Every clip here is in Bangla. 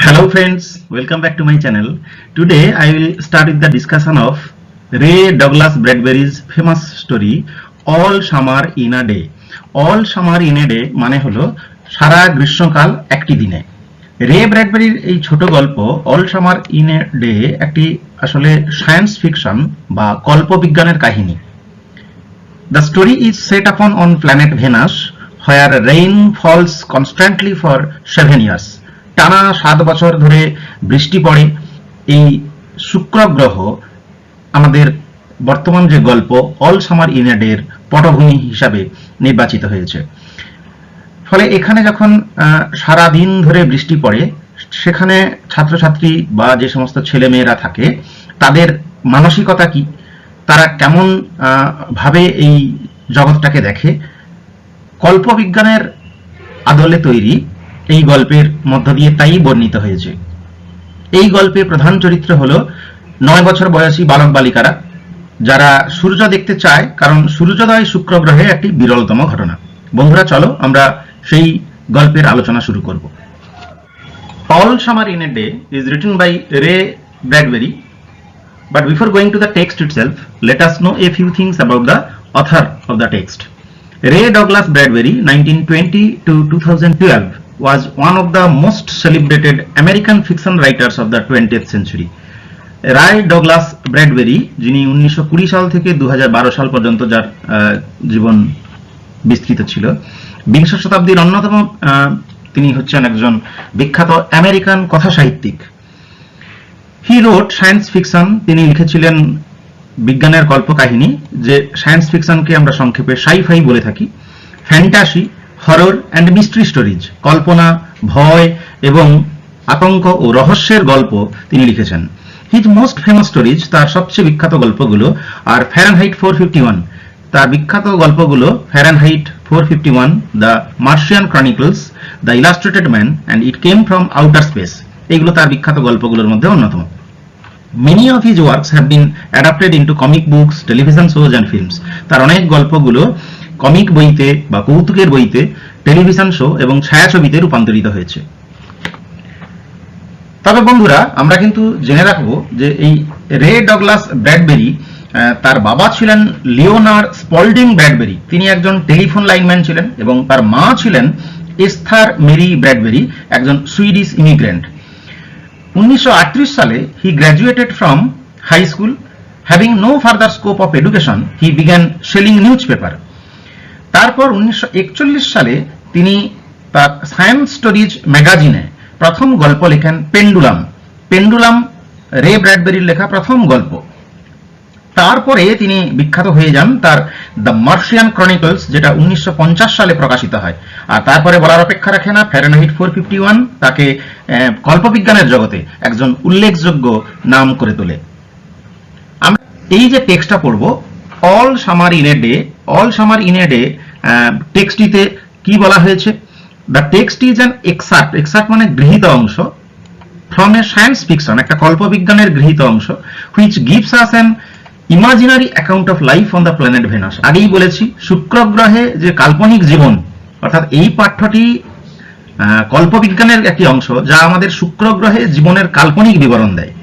Hello friends, welcome back to my channel. Today I will start with the discussion of Ray Douglas Bradbury's famous story All Summer in a Day. All Summer in a Day মানে হলো সারা গ্রীষ্মকাল একটি দিনে। রে ব্র্যাডবেরির এই ছোট গল্প all summer in a day একটি আসলে সায়েন্স ফিকশন বা কল্পবিজ্ঞানের কাহিনী। The story is set upon on planet Venus where rain falls constantly for 7 years. টানা 7 বছর ধরে বৃষ্টি পড়ে এই শুক্র গ্রহ আমাদের বর্তমান যে গল্প অল সামার ইন এ ডের পটভূমি হিসাবে নির্বাচিত হয়েছে। ফলে এখানে যখন সারা দিন ধরে বৃষ্টি পড়ে সেখানে ছাত্রছাত্রী বা যে সমস্ত ছেলে মেয়েরা থাকে তাদের মানসিকতা কি, তারা কেমন ভাবে এই জগৎটাকে দেখে, কল্পবিজ্ঞানের আদলে তৈরি এই গল্পের মধ্য দিয়ে তাই বর্ণিত হয়েছে। এই গল্পে প্রধান চরিত্র হলো 9 বছর বয়সী বালক বালিকারা যারা সূর্য দেখতে চায়, কারণ সূর্যোদয় শুক্র গ্রহে একটি বিরলতম ঘটনা। বন্ধুরা চলো আমরা সেই গল্পের আলোচনা শুরু করব। All summer in a day is written by Ray Bradbury, but before going to the text itself, let us know a few things about the author of the text. Ray Douglas Bradbury, 1920 to 2012, was one of the most celebrated American fiction writers of the 20th century. Ray Douglas Bradbury, যিনি 1920 সাল থেকে 2012 সাল পর্যন্ত যার জীবন বিস্তৃত ছিল, বিংশ শতাব্দীর অন্যতম তিনি হচ্ছেন একজন বিখ্যাত আমেরিকান কথা সাহিত্যিক। হি রোট সায়েন্স ফিকশন, তিনি লিখেছিলেন বিজ্ঞানের কল্পকাহিনী, যে সায়েন্স ফিকশনকে আমরা সংক্ষেপে সাই-ফাই বলে থাকি, fantasy, horror and mystery stories, কল্পনা, ভয় এবং আতঙ্ক ও রহস্যের গল্প তিনি লিখেছেন। হিজ মোস্ট ফেমাস স্টোরিজ, তার সবচেয়ে বিখ্যাত গল্পগুলো আর ফ্যারেনহাইট 451, তার বিখ্যাত গল্পগুলো Fahrenheit 451, the Martian Chronicles, the illustrated man and it came from outer space, এগুলো তার বিখ্যাত গল্পগুলোর মধ্যে অন্যতম। Many of his works have been adapted into comic books, television shows and films. তার অনেক গল্পগুলো কমিক বইতে বা কৌতুকের বইতে, টেলিভিশন শো এবং ছায়াছবিতে রূপান্তরিত হয়েছে। তবে বন্ধুরা আমরা কিন্তু জেনে রাখবো যে এই রে ডগলাস ব্র্যাডবেরি, তার বাবা ছিলেন লিওনার্ড স্পল্ডিং ব্র্যাডবেরি, তিনি একজন টেলিফোন লাইনম্যান ছিলেন, এবং তার মা ছিলেন এস্থার মেরি ব্র্যাডবেরি, একজন সুইডিশ ইমিগ্রেন্ট। 1938 সালে he graduated from high school. Having no further scope of education, he began selling newspaper. তারপর 1941 সালে তিনি তার সায়েন্স স্টোরিজ ম্যাগাজিনে প্রথম গল্প লেখেন পেন্ডুলাম। পেন্ডুলাম রে ব্র্যাডবেরির লেখা প্রথম গল্প। তারপরে তিনি বিখ্যাত হয়ে যান তার দ্য মার্শিয়ান ক্রনিকলস, যেটা 1950 সালে প্রকাশিত হয়। আর তারপরে বলার অপেক্ষা রাখে না, ফ্যারেনহাইট 451 তাকে কল্পবিজ্ঞানের জগতে একজন উল্লেখযোগ্য নাম করে তোলে। আমরা এই যে টেক্সটটা পড়ব all summer in a day, all summer in a day টেক্সটটিতে কি বলা হয়েছে? The text is an exact, exact মানে গৃহীত অংশ, ফ্রম এ সায়েন্স ফিকশন, একটা কল্পবিজ্ঞানের গৃহীত অংশ, which gives us an imaginary account of life on the planet Venus. আগেই বলেছি শুক্র গ্রহে যে কাল্পনিক জীবন, অর্থাৎ এই পাঠ্যটি কল্পবিজ্ঞানের একটি অংশ যা আমাদের শুক্র গ্রহে জীবনের কাল্পনিক বিবরণ দেয়।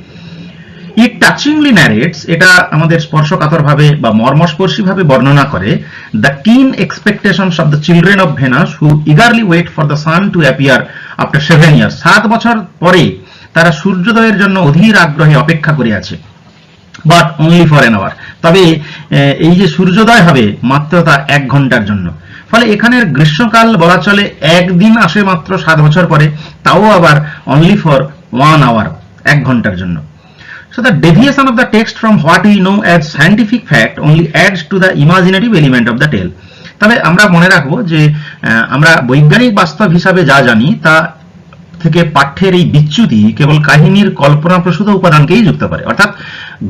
ইট টাচিংলি ন্যারেটস, এটা আমাদের স্পর্শকাতরভাবে বা মর্মস্পর্শীভাবে বর্ণনা করে the keen expectations of the children of Venus who eagerly wait for the sun to appear after 7 years. 7 বছর পরে তারা সূর্যোদয়ের জন্য অধীর আগ্রহে অপেক্ষা করে আছে, but only for an hour. তবে এই যে সূর্যোদয় হবে মাত্র তা 1 ঘন্টার জন্য। ফলে এখানের গ্রীষ্মকাল বলা চলে একদিন আসে মাত্র 7 বছর পরে, তাও আবার অনলি ফর 1 আওয়ার, 1 ঘন্টার জন্য। So the deviation of the text from what we know as scientific fact only adds to the imaginative element of the tale. তবে আমরা মনে রাখবো যে আমরা বৈজ্ঞানিক বাস্তব হিসাবে যা জানি তা থেকে পাঠ্যের এই বিচ্যুতি কেবল কাহিনীর কল্পনা প্রসূত উপাদানকেই যুক্ত করে। অর্থাৎ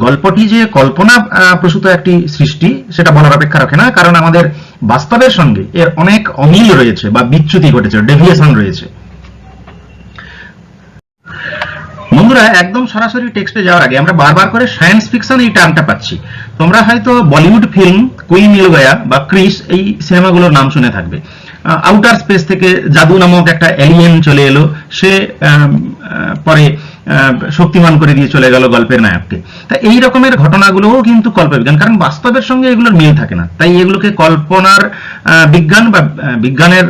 গল্পটি যে কল্পনা প্রসূত একটি সৃষ্টি সেটা বলার অপেক্ষা রাখে না, কারণ আমাদের বাস্তবের সঙ্গে এর অনেক অমিল রয়েছে বা বিচ্যুতি ঘটেছে, ডেভিয়েশন রয়েছে। বন্ধুরা একদম সরাসরি টেক্সটে যাওয়ার আগে আমরা বারবার করে সায়েন্স ফিকশন এই টার্মটা পাচ্ছি। তোমরা হয়তো বলিউড ফিল্ম কোই মিল গয়া বা ক্রিস এই সিনেমাগুলোর নাম শুনে থাকবে। আউটার স্পেস থেকে জাদু নামক একটা এলিয়েন চলে এলো, সে পরে শক্তিমান করে দিয়ে চলে গেল গল্পের নায়ককে। তা এই রকমের ঘটনাগুলোও কিন্তু কল্পবিজ্ঞান, কারণ বাস্তবের সঙ্গে এগুলোর মিল থাকে না, তাই এগুলোকে কল্পনার বিজ্ঞান বা বিজ্ঞানের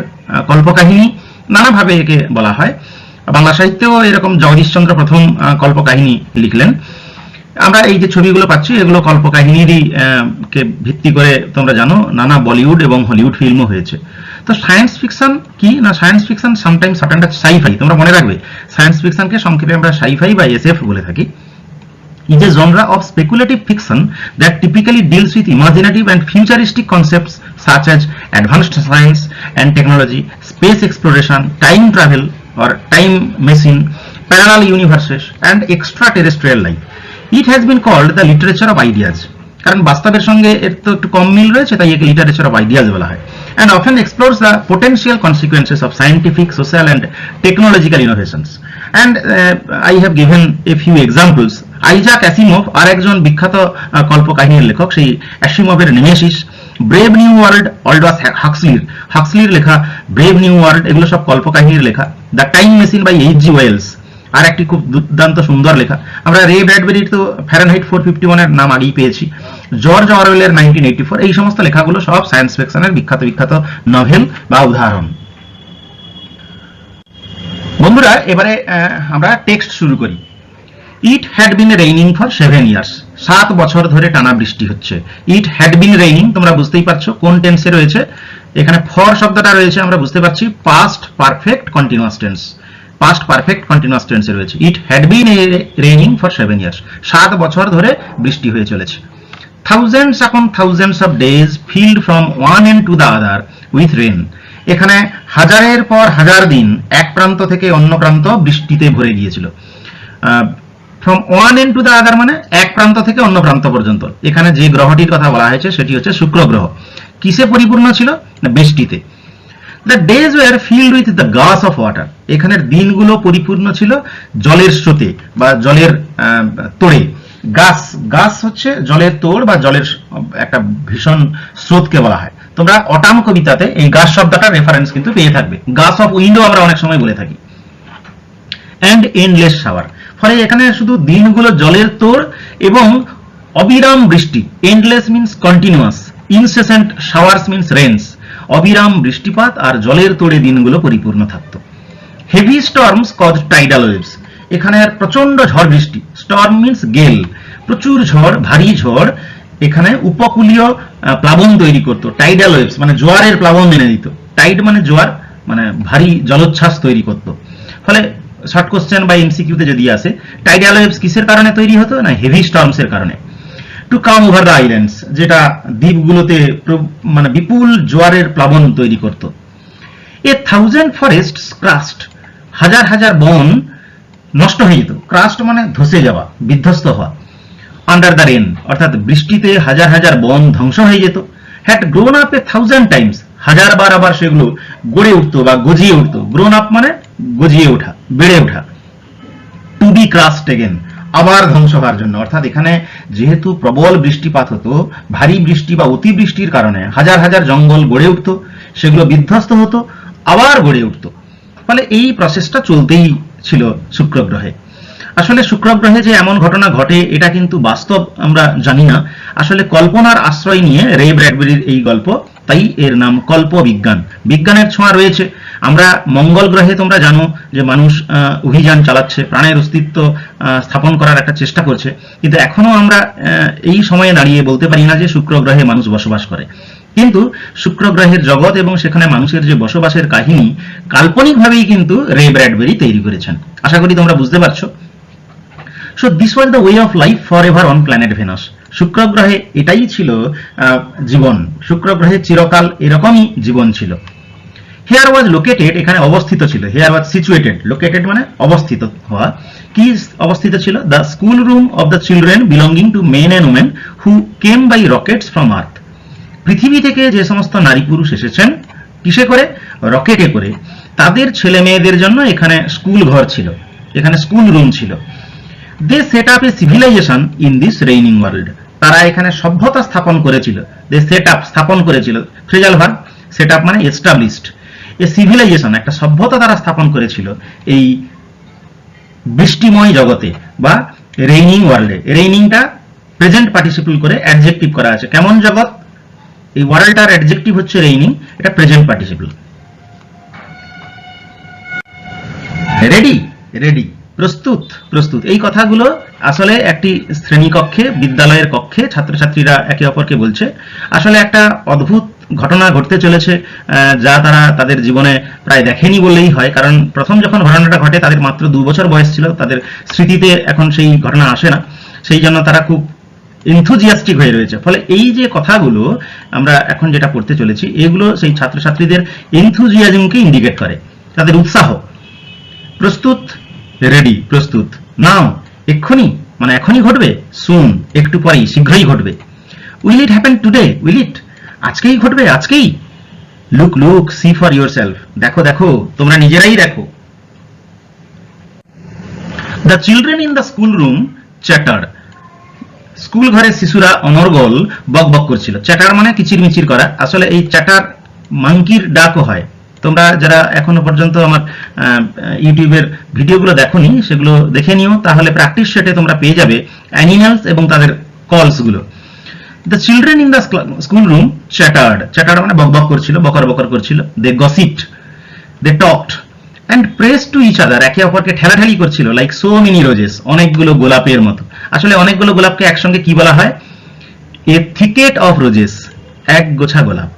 কল্পকাহিনী নানাভাবে একে বলা হয়। বাংলা সাহিত্যেও এরকম জগদীশচন্দ্র প্রথম কল্পকাহিনী লিখলেন। আমরা এই যে ছবিগুলো পাচ্ছি এগুলো কল্পকাহিনীরই কে ভিত্তি করে তোমরা জানো নানা বলিউড এবং হলিউড ফিল্মও হয়েছে। তো সায়েন্স ফিকশন কি না, science fiction sometimes attend sci-fi, তোমরা মনে রাখবে সায়েন্স ফিকশনকে সংক্ষেপে আমরা সাইফাই বা এসএফ বলে থাকি। is a genre of speculative fiction that typically deals with imaginative and futuristic concepts such as advanced science and technology, space exploration, time travel or time machine, parallel universes and extraterrestrial life. It has been called the literature of ideas, কারণ বাস্তবের সঙ্গে এর তো একটু কম মিল রয়েছে, তাই একে লিটারেচার অফ আইডিয়াস বলা হয়, and often explores the potential consequences of scientific, social and technological innovations. And I have given a few examples. Isaac Asimov আর একজন বিখ্যাত কল্পকাহিনীর লেখক, সেই অ্যাসিমভের nemesis, Brave New World, Aldous হাক্সলির লেখা ব্রেভ নিউ ওয়ার্ল্ড, এগুলো সব কল্পকাহিনীর লেখা। The Time Machine by H G. Wells আর একটি খুব দুর্দান্ত সুন্দর লেখা। আমরা রে ব্র্যাডবেরির তো ফ্যারেনহাইট 451 এর নাম আগেই পেয়েছি, জর্জ অরওয়েলের 1984, এই সমস্ত লেখাগুলো সব সায়েন্স ফিকশনের বিখ্যাত বিখ্যাত নভেল বা উদাহরণ। বন্ধুরা এবারে আমরা টেক্সট শুরু করি। ইট had been raining for 7 years, 7 বছর ধরে টানা বৃষ্টি হচ্ছে। ইট হ্যাড বিন রেইনিং, তোমরা বুঝতেই পারছো কোন টেন্সে রয়েছে, এখানে ফর শব্দটা রয়েছে, আমরা বুঝতে পারছি past perfect continuous tense, past perfect continuous টেন্সে রয়েছে। It had been raining for 7 years, 7 বছর ধরে বৃষ্টি হয়ে চলেছে। Thousands upon thousands of days filled from one end to the other with rain, এখানে হাজারের পর হাজার দিন এক প্রান্ত থেকে অন্য প্রান্ত বৃষ্টিতে ভরে গিয়েছিল। From one end to the other মানে এক প্রান্ত থেকে অন্য প্রান্ত পর্যন্ত। এখানে যে গ্রহটির কথা বলা হয়েছে সেটি হচ্ছে শুক্র গ্রহ। কিসে পরিপূর্ণ ছিল না, বৃষ্টিতে। The days were filled with the gush of water, এখানের দিনগুলো পরিপূর্ণ ছিল জলের স্রোতে বা জলের তোড়ে। গাস হচ্ছে জলের তোড় বা জলের একটা ভীষণ স্রোতকে বলা হয়। তোমরা অটাম কবিতাতে এই গাস শব্দটার রেফারেন্স কিন্তু পেয়ে থাকবে, গাস অফ উইন্ডো আমরা অনেক সময় বলে থাকি। অ্যান্ড এন্ডলেস শাওয়ার, ফলে এখানে শুধু দিনগুলো জলের তোড় এবং অবিরাম বৃষ্টি। Endless means continuous, incessant showers means rains, অবিরাম বৃষ্টিপাত আর জলের তোড়ে দিনগুলো পরিপূর্ণ থাকতো। Heavy storms cause tidal waves, এখানে প্রচন্ড ঝড় বৃষ্টি। স্টর্ম মিন্স গেল, প্রচুর ঝড়, ভারী ঝড় এখানে উপকূলীয় প্লাবন তৈরি করতো। টাইডাল ওয়েভস মানে জোয়ারের প্লাবন এনে দিত। টাইড মানে জোয়ার, মানে ভারী জলোচ্ছ্বাস তৈরি করতো। ফলে শর্ট কোশ্চেন বা এমসিকিউতে যদি আসে টাইডাল ওয়েভস কিসের কারণে তৈরি হতো না, হেভি স্টর্মসের কারণে। To come over the islands, যেটা দ্বীপগুলোতে মানে বিপুল জোয়ারের প্লাবন তৈরি করত। এ থাউজেন্ড ফরেস্টস ক্রাস্ট, হাজার হাজার বন নষ্ট হয়ে যেত। ক্রাস্ট মানে ধসে যাওয়া, বিধ্বস্ত হওয়া। আন্ডার দ্য রেন, অর্থাৎ বৃষ্টিতে হাজার হাজার বন ধ্বংস হয়ে যেত। Had grown up a thousand Times, হাজার বার আবার সেগুলো গড়ে উঠতো বা গজিয়ে উঠতো। গ্রোন আপ মানে গজিয়ে ওঠা, বেড়ে ওঠা। টু বি ক্রাস্ট এগেন, আবার ধ্বংস হওয়ার জন্য। অর্থাৎ এখানে যেহেতু প্রবল বৃষ্টিপাত হতো, ভারী বৃষ্টি বা অতিবৃষ্টির কারণে হাজার হাজার জঙ্গল গড়ে উঠতো, সেগুলো বিধ্বস্ত হতো, আবার গড়ে উঠতো। ফলে এই প্রসেসটা চলতেই ছিল শুক্র গ্রহে। আসলে শুক্র গ্রহে যে এমন ঘটনা ঘটে এটা কিন্তু বাস্তব আমরা জানি না, আসলে কল্পনার আশ্রয় নিয়ে রে ব্র্যাডবেরির এই গল্প, তাই এর নাম কল্প বিজ্ঞান। বিজ্ঞানের ছোঁয়া রয়েছে। আমরা মঙ্গল গ্রহে তোমরা জানো যে মানুষ অভিযান চালাচ্ছে, প্রাণের অস্তিত্ব স্থাপন করার একটা চেষ্টা করছে, কিন্তু এখনো আমরা এই সময়ে দাঁড়িয়ে বলতে পারি না যে শুক্র গ্রহে মানুষ বসবাস করে। কিন্তু শুক্র গ্রহের জগৎ এবং সেখানে মানুষের যে বসবাসের কাহিনী কাল্পনিকভাবেই কিন্তু রে ব্র্যাডবেরি তৈরি করেছেন। আশা করি তোমরা বুঝতে পারছো। So this was the way of life forever on planet Venus. শুক্র গ্রহে এটাই ছিল জীবন, শুক্র গ্রহে চিরকাল এরকমই জীবন ছিল। হেয়ার ওয়াজ লোকেটেড, এখানে অবস্থিত ছিল। হেয়ার ওয়াজ সিচুয়েটেড, লোকেটেড মানে অবস্থিত হওয়া। কি অবস্থিত ছিল? The school room of the children belonging to men and women who came by rockets from Earth. পৃথিবী থেকে যে সমস্ত নারী পুরুষ এসেছেন কিসে করে? রকেটে করে। তাদের ছেলে মেয়েদের জন্য এখানে স্কুল ঘর ছিল, এখানে স্কুল রুম ছিল। They set up a civilisation in this raining world, তারা এখানে সভ্যতা স্থাপন করেছিল। দে সেট আপ, স্থাপন করেছিল, ফ্রেজাল ভার্ব। সেট আপ মানে এস্টাবলিশড। এ সিভিলাইজেশন, একটা সভ্যতা তারা স্থাপন করেছিল এই বৃষ্টিময় জগতে বা রেইনিং ওয়ার্ল্ডে। রেইনিংটা প্রেজেন্ট পার্টিসিপল করে অ্যাডজেক্টিভ করা আছে। কেমন জগৎ? এই ওয়ার্ল্ডটার অ্যাডজেক্টিভ হচ্ছে রেইনিং, এটা প্রেজেন্ট পার্টিসিপল। রেডি, রেডি, প্রস্তুত, প্রস্তুত। এই কথাগুলো আসলে একটি শ্রেণীকক্ষে, বিদ্যালয়ের কক্ষে ছাত্রছাত্রীরা একে অপরকে বলছে। আসলে একটা অদ্ভুত ঘটনা ঘটতে চলেছে, যা তারা তাদের জীবনে প্রায় দেখেনি বললেই হয়। কারণ প্রথম যখন ঘটনাটা ঘটে তাদের মাত্র 2 বছর বয়স ছিল, তাদের স্মৃতিতে এখন সেই ঘটনা আসে না, সেই জন্য তারা খুব এনথুজিয়াস্টিক হয়ে রয়েছে। ফলে এই যে কথাগুলো আমরা এখন যেটা পড়তে চলেছি, এগুলো সেই ছাত্রছাত্রীদের এনথুজিয়াজমকে ইন্ডিকেট করে, তাদের উৎসাহ। প্রস্তুত, রেডি, প্রস্তুত। নাও, এক্ষুনি, মানে এখনই ঘটবে, সুন, একটু পরেই, শীঘ্রই ঘটবে। Will it happen today? Will it, আজকেই ঘটবে, আজকেই। Look, look, see for yourself, দেখো, দেখো, তোমরা নিজেরাই দেখো। The children in the school room chatter. School ঘরে শিশুরা অনর্গল বক বক করছিল। চ্যাটার মানে কিচিরমিচির করা। আসলে এই চ্যাটার মাঙ্কির ডাকও হয়। তোমরা যারা এখনো পর্যন্ত আমার ইউটিউবের ভিডিওগুলো দেখোনি, সেগুলো দেখে নিও, তাহলে প্র্যাকটিস সেটে তোমরা পেয়ে যাবে অ্যানিমালস এবং তাদের কলসগুলো। The children in the school room chattered. Chattered মানে বক বক করছিল, বকর বকর করছিল। They gossiped, they talked and press to each other, একে অপরকে ঠেলাঠেলি করছিল, লাইক সো মেনি রোজেস, অনেকগুলো গোলাপের মতো। আসলে অনেকগুলো গোলাপকে একসঙ্গে কি বলা হয়? এ থিকেট অফ রোজেস, এক গোছা গোলাপ।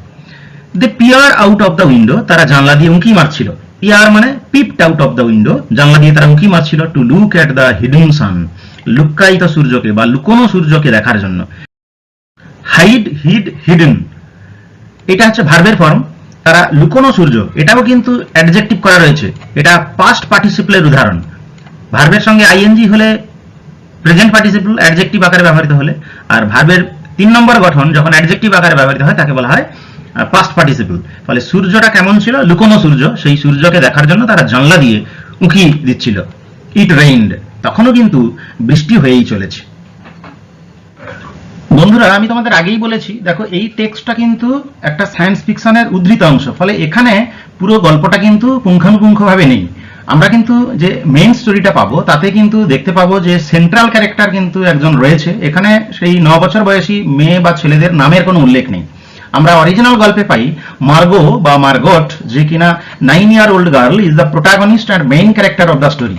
They peer out of the window, তারা জানলা দিয়ে উঁকি মারছিল। পিয়ার মানে peeped out of the window, জানলা দিয়ে তারা উঁকি মারছিল। To look at the hidden sun, লুক্কায়িত সূর্যকে বা লুকোনো সূর্যকে দেখার জন্য। হাইড, হিড, হিডেন, এটা হচ্ছে ভার্বের ফর্ম। তারা লুকোনো সূর্য, এটাও কিন্তু অ্যাডজেক্টিভ করা রয়েছে। এটা পাস্ট পার্টিসিপলের উদাহরণ। ভার্বের সঙ্গে আইএনজি হলে প্রেজেন্ট পার্টিসিপল অ্যাডজেক্টিভ আকারে ব্যবহৃত হলে, আর ভার্বের 3 নম্বর গঠন যখন অ্যাডজেক্টিভ আকারে ব্যবহৃত হয় তাকে বলা হয় পাস্ট পার্টিসিপল। ফলে সূর্যটা কেমন ছিল? লুকোনো সূর্য। সেই সূর্যকে দেখার জন্য তারা জানলা দিয়ে উঁকি দিচ্ছিল। ইট রেইনড, তখনও কিন্তু বৃষ্টি হয়েই চলেছে। বন্ধুরা, আমি তোমাদের আগেই বলেছি, দেখো এই টেক্সটটা কিন্তু একটা সায়েন্স ফিকশনের উদ্ধৃত অংশ। ফলে এখানে পুরো গল্পটা কিন্তু পুঙ্খানুপুঙ্খভাবে নেই। আমরা কিন্তু যে মেইন স্টোরিটা পাবো তাতে কিন্তু দেখতে পাবো যে সেন্ট্রাল ক্যারেক্টার কিন্তু একজন রয়েছে। এখানে সেই 9 বছর বয়সী মেয়ে বা ছেলেদের নামের কোনো উল্লেখ নেই। আমরা অরিজিনাল গল্পে পাই মার্গো বা মার্গট, যে কিনা 9 year old girl is the protagonist and main character of the story.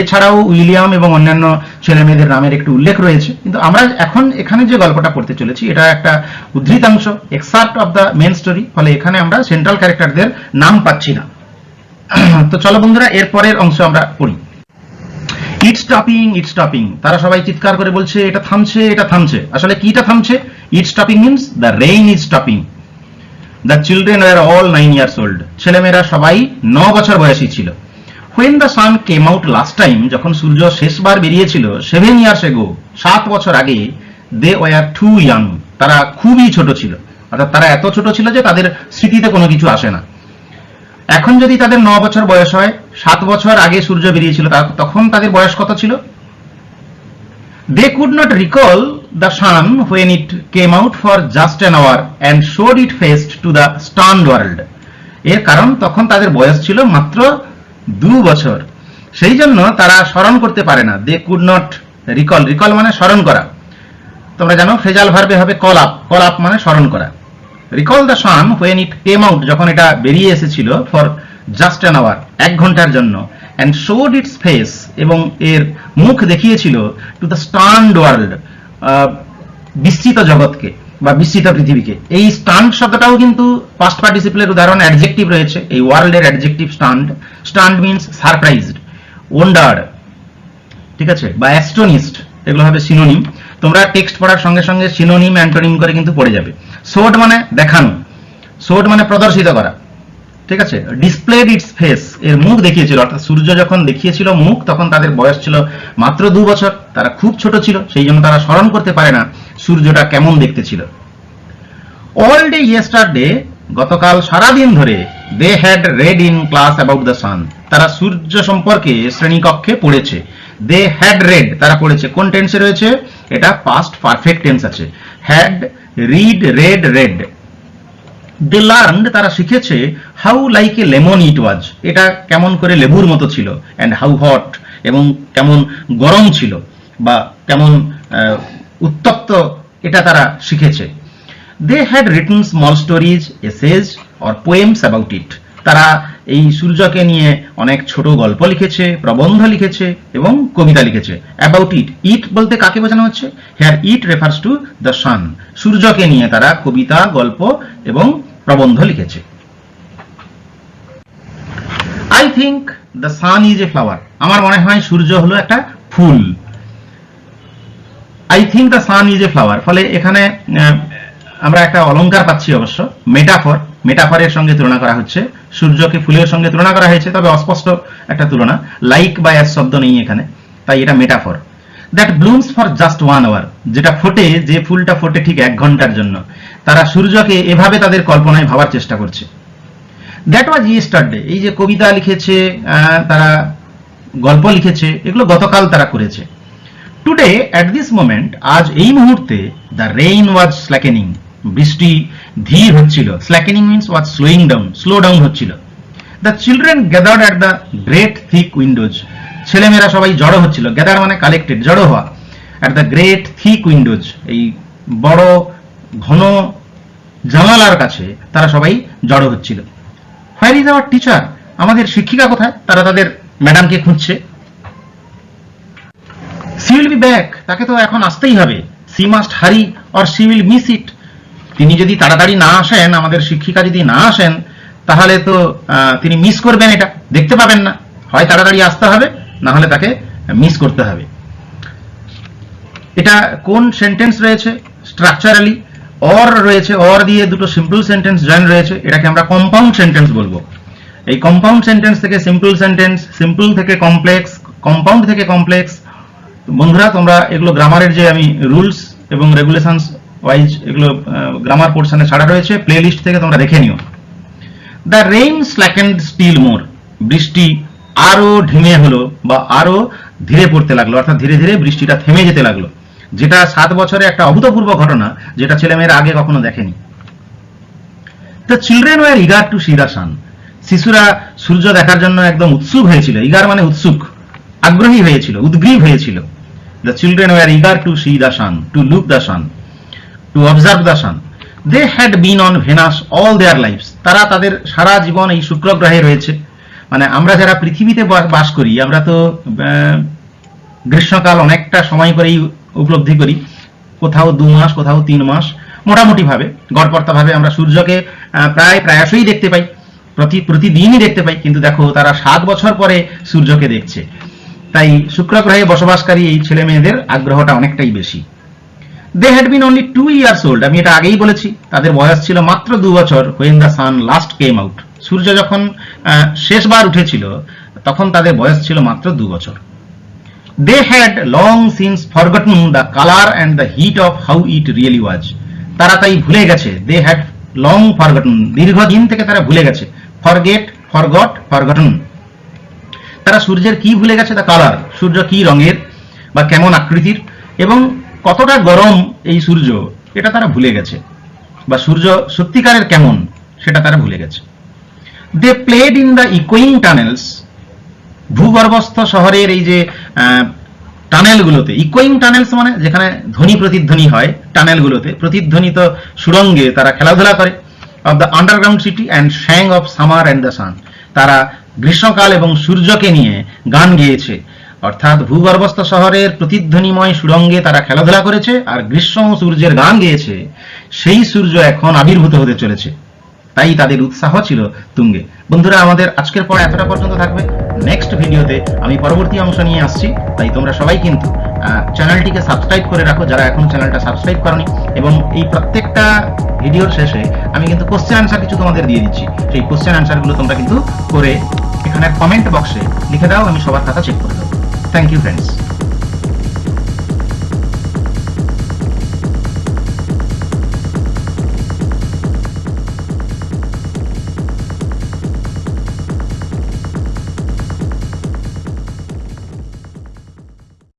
এছাড়াও উইলিয়াম এবং অন্যান্য ছেলে মেয়েদের নামের একটু উল্লেখ রয়েছে। কিন্তু আমরা এখন এখানে যে গল্পটা পড়তে চলেছি এটা একটা উদ্ধৃতাংশ, excerpt of the main story. ফলে এখানে আমরা সেন্ট্রাল ক্যারেক্টারদের নাম পাচ্ছি না। তো চলো বন্ধুরা, এর পরের অংশ আমরা পড়ি। ইটস স্টপিং, ইটস স্টপিং, তারা সবাই চিৎকার করে বলছে এটা থামছে, এটা থামছে। আসলে কিটা থামছে? It's stopping means the rain is stopping. The children were all 9 years old, ছেলেমেয়েরা সবাই 9 বছর বয়সী ছিল। When the sun came out last time, যখন সূর্য শেষবার বেরিয়েছিল 7 years ago, 7 বছর আগে, they were too young, তারা খুবই ছোট ছিল। অর্থাৎ তারা এত ছোট ছিল যে তাদের স্মৃতিতে কোনো কিছু আসে না। এখন যদি তাদের 9 বছর বয়স হয়, 7 বছর আগে সূর্য বেরিয়েছিল, তখন তাদের বয়স কত ছিল? They could not recall the sun when it came out for just an hour and showed its face to the stunned world. এর কারণ তখন তাদের বয়স ছিল মাত্র 2 বছর, সেই জন্য তারা স্মরণ করতে পারে না। They could not recall, recall মানে স্মরণ করা। তোমরা জানো ফ্রেজাল ভার্বে হবে কল আপ, কল আপ মানে স্মরণ করা। Recall the sun when it came out, যখন এটা বেরিয়ে এসেছিল, ফর জাস্ট অ্যান আওয়ার, 1 ঘন্টার জন্য, অ্যান্ড শোড ইটস ফেস, এবং এর মুখ দেখিয়েছিল, টু দ্য স্টান্ড ওয়ার্ল্ড, বিস্মিত জগৎকে বা বিস্মিত পৃথিবীকে। এই স্টান্ড শব্দটাও কিন্তু পাস্ট পার্টিসিপলের উদাহরণ, অ্যাডজেক্টিভ রয়েছে এই ওয়ার্ল্ডের adjective stand. Stand means surprised, wandered, ঠিক আছে, বা অ্যাস্টোনিশড, এগুলো হবে সিনোনিম। তোমরা টেক্সট পড়ার সঙ্গে সঙ্গে সিনোনিম অ্যান্টোনিম করে কিন্তু পড়ে যাবে। শোড মানে দেখানো, শোড মানে প্রদর্শিত করা, ঠিক আছে। ডিসপ্লেড ইটস ফেস, এর মুখ দেখিয়েছিল, অর্থাৎ সূর্য যখন দেখিয়েছিল মুখ, তখন তাদের বয়স ছিল মাত্র 2 বছর, তারা খুব ছোট ছিল, সেই জন্য তারা স্মরণ করতে পারে না সূর্যটা কেমন দেখতে ছিল। অল ডে ইয়েস্টারডে, গতকাল সারাদিন ধরে, they had read in class about the sun, তারা সূর্য সম্পর্কে শ্রেণীকক্ষে পড়েছে। দে হ্যাড রেড, তারা পড়েছে। কোন টেন্সে রয়েছে? এটা পাস্ট পারফেক্ট টেন্স আছে। Had, read, read, read. They learned, তারা শিখেছে, how like a lemon it was, এটা কেমন করে লেবুর মতো ছিল, অ্যান্ড হাউ হট, এবং কেমন গরম ছিল বা কেমন উত্তপ্ত এটা তারা শিখেছে। They had written small stories, essays or poems about it. তারা এই সূর্যকে নিয়ে অনেক ছোট গল্প লিখেছে, প্রবন্ধ লিখেছে এবং কবিতা লিখেছে। অ্যাবাউট ইট, ইট বলতে কাকে বোঝানো হচ্ছে? Here it refers to the sun. সূর্যকে নিয়ে তারা কবিতা, গল্প এবং প্রবন্ধ লিখেছে। I think the sun is a flower. আমার মনে হয় সূর্য হলো একটা ফুল। I think the sun is a flower, ফলে এখানে আমরা একটা অলংকার পাচ্ছি, অবশ্য মেটাফর। মেটাফরের সঙ্গে তুলনা করা হচ্ছে, সূর্যকে ফুলের সঙ্গে তুলনা করা হয়েছে, তবে অস্পষ্ট একটা তুলনা, লাইক বা অ্যাজ শব্দ নেই এখানে, তাই এটা metaphor. That blooms for just 1 hour, যেটা ফোটে, যে ফুলটা ফোটে ঠিক 1 ঘন্টার জন্য। তারা সূর্যকে এভাবে তাদের কল্পনায় ভাবার চেষ্টা করছে। দ্যাট ওয়াজ ইয়েস্টারডে, এই যে কবিতা লিখেছে, তারা গল্প লিখেছে, এগুলো গতকাল তারা করেছে। টুডে অ্যাট দিস মোমেন্ট, আজ এই মুহূর্তে, দ্য রেইন ওয়াজ স্ল্যাকেনিং, বৃষ্টি ধীর হচ্ছিল। স্ল্যাকেনিং মিন্স ওয়াজ স্লোয়িং ডাউন, স্লো ডাউন হচ্ছিল। The children gathered at the great thick Windows, ছেলেমেয়েরা সবাই জড়ো হচ্ছিল। গ্যাদার মানে কালেক্টেড, জড়ো হওয়া। At the great thick Windows, এই বড় ঘন জানালার কাছে তারা সবাই জড়ো হচ্ছিল। হোয়ার ইজ আওয়ার টিচার, আমাদের শিক্ষিকা কোথায়? তারা তাদের ম্যাডামকে খুঁজছে। সি উইল বি ব্যাক, তাকে তো এখন আসতেই হবে। She must hurry or she will miss it, তিনি যদি তাড়াতাড়ি না আসেন, আমাদের শিক্ষিকা যদি না আসেন, তাহলে তো তিনি মিস করবেন, এটা দেখতে পাবেন না। হয় তাড়াতাড়ি আসতে হবে, না হলে তাকে মিস করতে হবে। এটা কোন সেন্টেন্স রয়েছে? স্ট্রাকচারালি অর রয়েছে, অর দিয়ে দুটো সিম্পল সেন্টেন্স জয়েন রয়েছে, এটাকে আমরা কম্পাউন্ড সেন্টেন্স বলবো। এই কম্পাউন্ড সেন্টেন্স থেকে সিম্পল সেন্টেন্স, সিম্পল থেকে কমপ্লেক্স, কম্পাউন্ড থেকে কমপ্লেক্স। বন্ধুরা, তোমরা এগুলো গ্রামারের যে আমি রুলস এবং রেগুলেশনস ওয়াইজ এগুলো গ্রামার পোর্শনে ছাড়া রয়েছে, প্লে লিস্ট থেকে তোমরা দেখে নিও। দ্য রেইন স্ল্যাকেন্ড স্টিল মোর, বৃষ্টি আরো ঢিমে হলো বা আরো ধীরে পড়তে লাগলো, অর্থাৎ ধীরে ধীরে বৃষ্টিটা থেমে যেতে লাগলো, যেটা 7 বছরে একটা অভূতপূর্ব ঘটনা, যেটা ছেলেমেয়েরা আগে কখনো দেখেনি। The children were eager to see the সান, শিশুরা সূর্য দেখার জন্য একদম উৎসুক হয়েছিল। ইগার মানে উৎসুক, আগ্রহী হয়েছিল, উদ্গ্রীব হয়েছিল। The children were eager to see the sun, to look the sun, to observe the sun. They had been on Venus all their lives, তারা তাদের সারা জীবন এই শুক্র গ্রহে রয়েছে। মানে আমরা যারা পৃথিবীতে বাস করি, আমরা তো গ্রীষ্মকাল অনেকটা সময় করেই উপলব্ধি করি, কোথাও 2 মাস, কোথাও 3 মাস, মোটামুটি ভাবে গড়পড়তা ভাবে আমরা সূর্যকে প্রায়শই দেখতে পাই, প্রতিদিনই দেখতে পাই। কিন্তু দেখো, তারা 7 বছর পরে সূর্যকে দেখছে। তাই শুক্র গ্রহে বসবাসকারী এই ছেলে মেয়েদের আগ্রহটা অনেকটাই বেশি। They had been only 2 years old, আমি এটা আগেই বলেছি, তাদের বয়স ছিল মাত্র 2 বছর। When the sun last came out, সূর্য যখন শেষবার উঠেছিল, তখন তাদের বয়স ছিল মাত্র 2 বছর। They had long since forgotten the colour and the heat of how it really was, তারা তাই ভুলে গেছে। দে হ্যাড লং ফরগটন, দীর্ঘদিন থেকে তারা ভুলে গেছে। ফরগেট, ফরগট, ফরগটন, তারা সূর্যের কি ভুলে গেছে? দ্য কালার, সূর্য কি রঙের বা কেমন আকৃতির এবং কতটা গরম এই সূর্য, এটা তারা ভুলে গেছে, বা সূর্য সত্যিকারের কেমন সেটা তারা ভুলে গেছে। দে প্লেড ইন দ্য ইকোয়িং টানেলস, ভূগর্ভস্থ শহরের এই যে টানেলগুলোতে, ইকোয়িং টানেলস মানে যেখানে ধ্বনি প্রতিধ্বনি হয়, টানেলগুলোতে প্রতিধ্বনিত সুড়ঙ্গে তারা খেলাধুলা করে। Of the underground city and sang of summer and the sun, তারা গ্রীষ্মকাল এবং সূর্যকে নিয়ে গান গেয়েছে। অর্থাৎ ভূগর্ভস্থ শহরের প্রতিধ্বনিময় সুড়ঙ্গে তারা খেলাধুলা করেছে আর গ্রীষ্ম সূর্যের গান গেয়েছে। সেই সূর্য এখন আবির্ভূত হতে চলেছে, তাই তাদের উৎসাহ ছিল তুঙ্গে। বন্ধুরা, আমাদের আজকের পড়া এতটা পর্যন্ত থাকবে। নেক্সট ভিডিওতে আমি পরবর্তী অংশ নিয়ে আসছি, তাই তোমরা সবাই কিন্তু চ্যানেলটিকে সাবস্ক্রাইব করে রাখো যারা এখন চ্যানেলটা সাবস্ক্রাইব করনি। এবং এই প্রত্যেকটা ভিডিওর শেষে আমি কিন্তু কোশ্চেন অ্যান্সার কিছু তোমাদের দিয়ে দিচ্ছি, সেই কোশ্চেন অ্যান্সারগুলো তোমরা কিন্তু করে এখানে কমেন্ট বক্সে লিখে দাও, আমি সবার কথা চেক করে দেবো। Thank you friends.